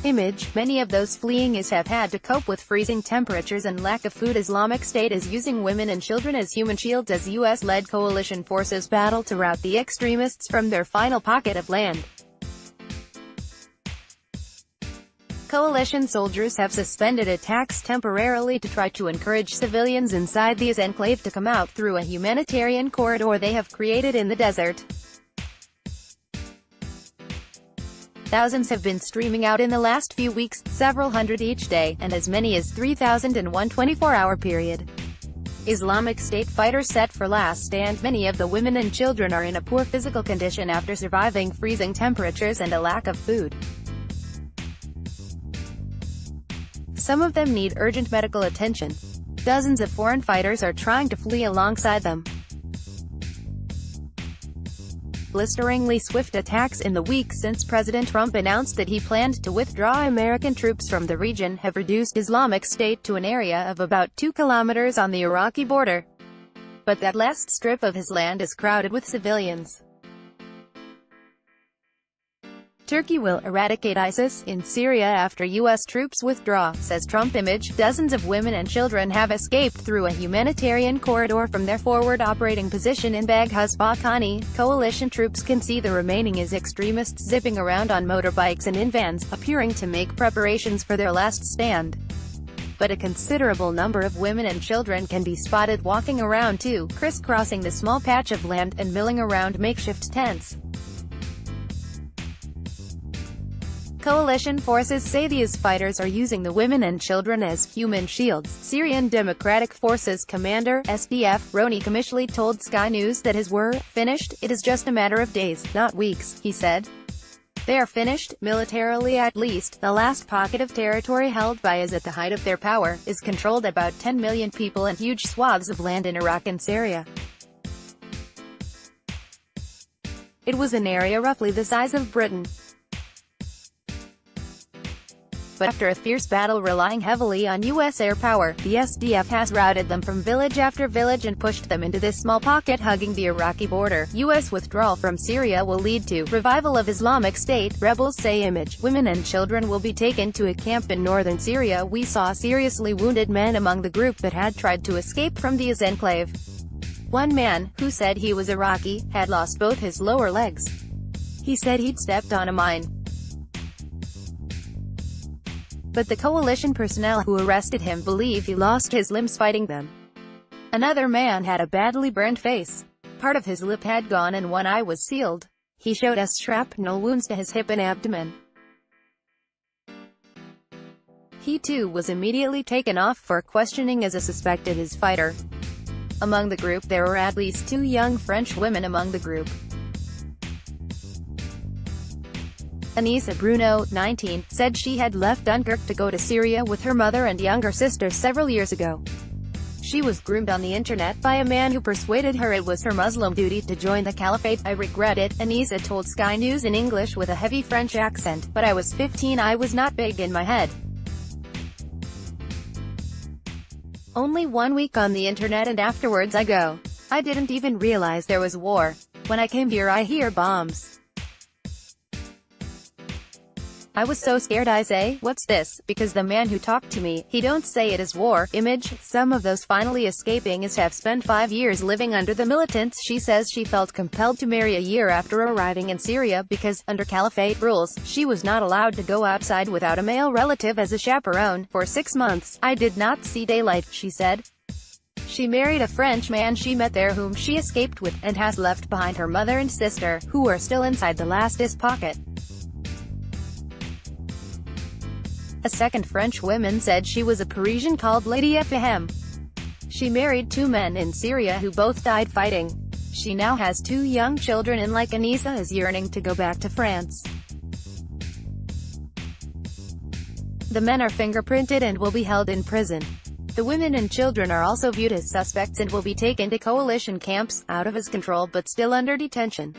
Image. Many of those fleeing IS have had to cope with freezing temperatures and lack of food. Islamic State is using women and children as human shields as U.S.-led coalition forces battle to rout the extremists from their final pocket of land. Coalition soldiers have suspended attacks temporarily to try to encourage civilians inside the IS enclave to come out through a humanitarian corridor they have created in the desert. Thousands have been streaming out in the last few weeks, several hundred each day, and as many as 3,000 in one 24-hour period. Islamic State fighters set for last stand. Many of the women and children are in a poor physical condition after surviving freezing temperatures and a lack of food. Some of them need urgent medical attention. Dozens of foreign fighters are trying to flee alongside them. Blisteringly swift attacks in the weeks since President Trump announced that he planned to withdraw American troops from the region have reduced Islamic State to an area of about 2 kilometers on the Iraqi border. But that last strip of his land is crowded with civilians. Turkey will eradicate ISIS in Syria after U.S. troops withdraw, says Trump. Image. Dozens of women and children have escaped through a humanitarian corridor from their forward operating position in Baghuz-Baghani. Coalition troops can see the remaining IS extremists zipping around on motorbikes and in vans, appearing to make preparations for their last stand. But a considerable number of women and children can be spotted walking around too, crisscrossing the small patch of land and milling around makeshift tents. Coalition forces say the IS fighters are using the women and children as human shields. Syrian Democratic Forces commander, SDF, Roni Kamishli told Sky News that his were finished. It is just a matter of days, not weeks, he said. They are finished, militarily at least. The last pocket of territory held by IS at the height of their power, is controlled about 10 million people and huge swaths of land in Iraq and Syria. It was an area roughly the size of Britain. But after a fierce battle relying heavily on U.S. air power, the SDF has routed them from village after village and pushed them into this small pocket hugging the Iraqi border. U.S. withdrawal from Syria will lead to revival of Islamic State, rebels say. Image. Women and children will be taken to a camp in northern Syria. We saw seriously wounded men among the group that had tried to escape from the IS enclave. One man, who said he was Iraqi, had lost both his lower legs. He said he'd stepped on a mine. But the coalition personnel who arrested him believe he lost his limbs fighting them. Another man had a badly burned face. Part of his lip had gone and one eye was sealed. He showed us shrapnel wounds to his hip and abdomen. He too was immediately taken off for questioning as a suspected IS fighter. Among the group there were at least 2 young French women among the group. Anissa Bruno, 19, said she had left Dunkirk to go to Syria with her mother and younger sister several years ago. She was groomed on the internet by a man who persuaded her it was her Muslim duty to join the caliphate. I regret it, Anissa told Sky News in English with a heavy French accent, but I was 15. I was not big in my head. Only 1 week on the internet and afterwards I go. I didn't even realize there was war. When I came here I hear bombs. I was so scared. I say, what's this? Because the man who talked to me, he don't say it is war. Image. Some of those finally escaping IS have spent 5 years living under the militants. She says she felt compelled to marry a year after arriving in Syria because, under caliphate rules, she was not allowed to go outside without a male relative as a chaperone. For 6 months, I did not see daylight, she said. She married a French man she met there whom she escaped with, and has left behind her mother and sister, who are still inside the last IS pocket. A second French woman said she was a Parisian called Lady Fahem. She married 2 men in Syria who both died fighting. She now has 2 young children and like Anissa is yearning to go back to France. The men are fingerprinted and will be held in prison. The women and children are also viewed as suspects and will be taken to coalition camps, out of his control but still under detention.